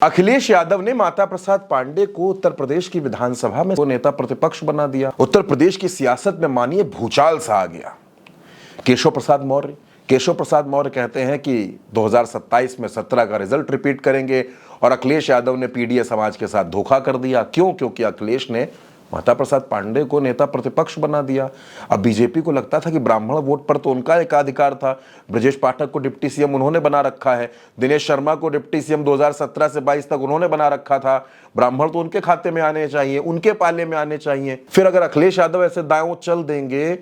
अखिलेश यादव ने माता प्रसाद पांडे को उत्तर प्रदेश की विधानसभा में नेता प्रतिपक्ष बना दिया। उत्तर प्रदेश की सियासत में मानिए भूचाल सा आ गया। केशव प्रसाद मौर्य कहते हैं कि 2027 में 17 का रिजल्ट रिपीट करेंगे और अखिलेश यादव ने पीडीए समाज के साथ धोखा कर दिया। क्यों? क्योंकि अखिलेश ने माता प्रसाद पांडे को नेता प्रतिपक्ष बना दिया। अब बीजेपी को लगता था कि ब्राह्मण वोट पर तो उनका एकाधिकार था। ब्रजेश पाठक को डिप्टी सीएम उन्होंने बना रखा है, दिनेश शर्मा को डिप्टी सीएम 2017 से 22 तक उन्होंने बना रखा था। ब्राह्मण तो उनके खाते में आने चाहिए, उनके पाले में आने चाहिए। फिर अगर अखिलेश यादव ऐसे दांव चल देंगे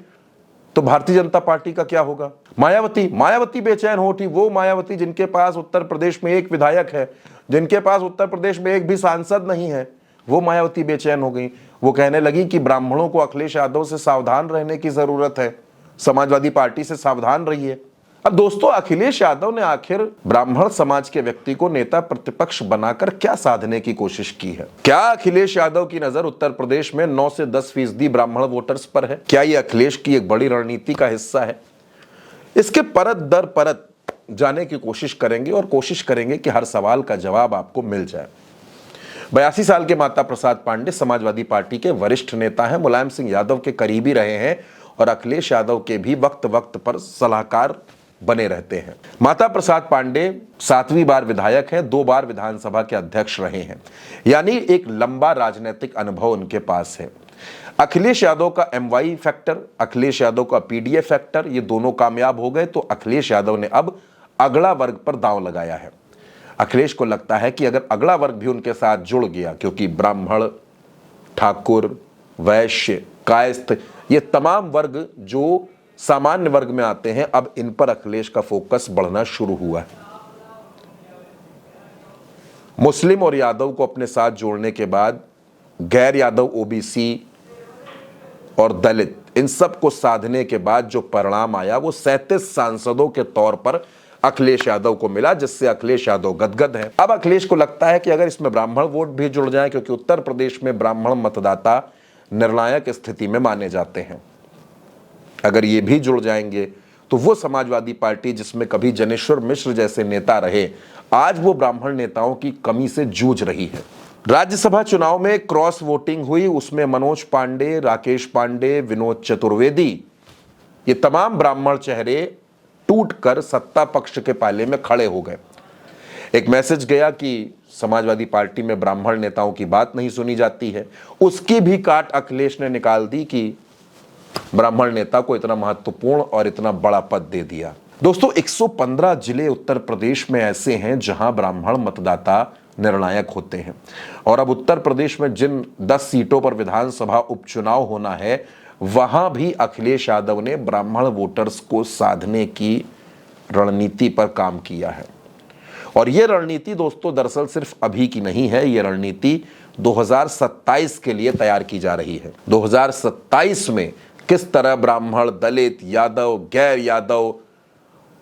तो भारतीय जनता पार्टी का क्या होगा? मायावती बेचैन हो उठी। वो मायावती जिनके पास उत्तर प्रदेश में एक विधायक है, जिनके पास उत्तर प्रदेश में एक भी सांसद नहीं है, वो मायावती बेचैन हो गई। वो कहने लगी कि ब्राह्मणों को अखिलेश यादव से सावधान रहने की जरूरत है, समाजवादी पार्टी से सावधान रहिए। अब दोस्तों, अखिलेश यादव ने आखिर ब्राह्मण समाज के व्यक्ति को नेता प्रतिपक्ष बनाकर क्या साधने की कोशिश की है? क्या अखिलेश यादव की नजर उत्तर प्रदेश में 9 से 10% ब्राह्मण वोटर्स पर है? क्या यह अखिलेश की एक बड़ी रणनीति का हिस्सा है? इसके परत दर परत जाने की कोशिश करेंगे और कोशिश करेंगे कि हर सवाल का जवाब आपको मिल जाए। 82 साल के माता प्रसाद पांडे समाजवादी पार्टी के वरिष्ठ नेता हैं, मुलायम सिंह यादव के करीबी रहे हैं और अखिलेश यादव के भी वक्त वक्त पर सलाहकार बने रहते हैं। माता प्रसाद पांडे 7वीं बार विधायक हैं, 2 बार विधानसभा के अध्यक्ष रहे हैं, यानी एक लंबा राजनीतिक अनुभव उनके पास है। अखिलेश यादव का MY फैक्टर, अखिलेश यादव का PDA फैक्टर, ये दोनों कामयाब हो गए तो अखिलेश यादव ने अब अगला वर्ग पर दांव लगाया है। अखिलेश को लगता है कि अगर अगला वर्ग भी उनके साथ जुड़ गया, क्योंकि ब्राह्मण, ठाकुर, वैश्य, कायस्थ, ये तमाम वर्ग जो सामान्य वर्ग में आते हैं, अब इन पर अखिलेश का फोकस बढ़ना शुरू हुआ है। मुस्लिम और यादव को अपने साथ जोड़ने के बाद गैर यादव, OBC और दलित, इन सब को साधने के बाद जो परिणाम आया वो 37 सांसदों के तौर पर अखिलेश यादव को मिला, जिससे अखिलेश यादव गदगद है। अब अखिलेश को लगता है कि अगर इसमें ब्राह्मण वोट भी जुड़ जाए, क्योंकि उत्तर प्रदेश में ब्राह्मण मतदाता निर्णायक स्थिति में माने जाते हैं, अगर ये भी जुड़ जाएंगे तो वो समाजवादी पार्टी जिसमें कभी जनेश्वर मिश्र जैसे नेता रहे, आज वो ब्राह्मण नेताओं की कमी से जूझ रही है। राज्यसभा चुनाव में क्रॉस वोटिंग हुई, उसमें मनोज पांडे, राकेश पांडे, विनोद चतुर्वेदी, ये तमाम ब्राह्मण चेहरे टूटकर सत्ता पक्ष के पाले में खड़े हो गए। एक मैसेज गया कि समाजवादी पार्टी में ब्राह्मण नेताओं की बात नहीं सुनी जाती है। उसकी भी काट अखिलेश ने निकाल दी कि ब्राह्मण नेता को इतना महत्वपूर्ण और इतना बड़ा पद दे दिया। दोस्तों, 115 जिले उत्तर प्रदेश में ऐसे हैं जहां ब्राह्मण मतदाता निर्णायक होते हैं और अब उत्तर प्रदेश में जिन 10 सीटों पर विधानसभा उपचुनाव होना है, वहां भी अखिलेश यादव ने ब्राह्मण वोटर्स को साधने की रणनीति पर काम किया है। और यह रणनीति दोस्तों दरअसल सिर्फ अभी की नहीं है, यह रणनीति 2027 के लिए तैयार की जा रही है। 2027 में किस तरह ब्राह्मण, दलित, यादव, गैर यादव,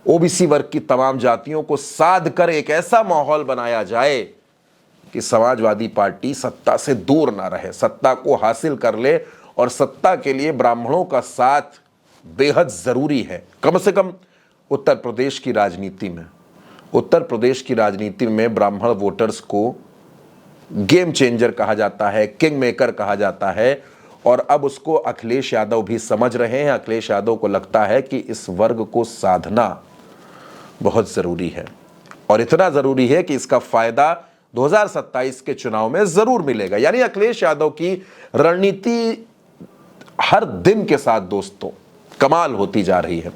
OBC वर्ग की तमाम जातियों को साध कर एक ऐसा माहौल बनाया जाए कि समाजवादी पार्टी सत्ता से दूर ना रहे, सत्ता को हासिल कर ले। और सत्ता के लिए ब्राह्मणों का साथ बेहद जरूरी है, कम से कम उत्तर प्रदेश की राजनीति में। उत्तर प्रदेश की राजनीति में ब्राह्मण वोटर्स को गेम चेंजर कहा जाता है, किंग मेकर कहा जाता है और अब उसको अखिलेश यादव भी समझ रहे हैं। अखिलेश यादव को लगता है कि इस वर्ग को साधना बहुत जरूरी है और इतना जरूरी है कि इसका फायदा 2027 के चुनाव में जरूर मिलेगा। यानी अखिलेश यादव की रणनीति हर दिन के साथ दोस्तों कमाल होती जा रही है।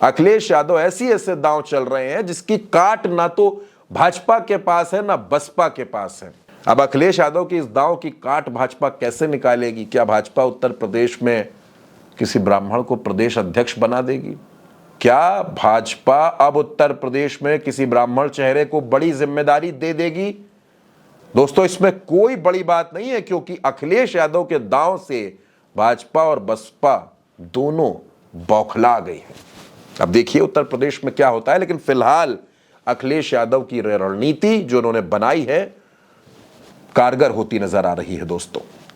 अखिलेश यादव ऐसे दांव चल रहे हैं जिसकी काट ना तो भाजपा के पास है ना बसपा के पास है। अब अखिलेश यादव की इस दांव की काट भाजपा कैसे निकालेगी? क्या भाजपा उत्तर प्रदेश में किसी ब्राह्मण को प्रदेश अध्यक्ष बना देगी? क्या भाजपा अब उत्तर प्रदेश में किसी ब्राह्मण चेहरे को बड़ी जिम्मेदारी दे देगी? दोस्तों, इसमें कोई बड़ी बात नहीं है, क्योंकि अखिलेश यादव के दांव से भाजपा और बसपा दोनों बौखला गई हैं। अब देखिए उत्तर प्रदेश में क्या होता है, लेकिन फिलहाल अखिलेश यादव की रणनीति जो उन्होंने बनाई है कारगर होती नजर आ रही है दोस्तों।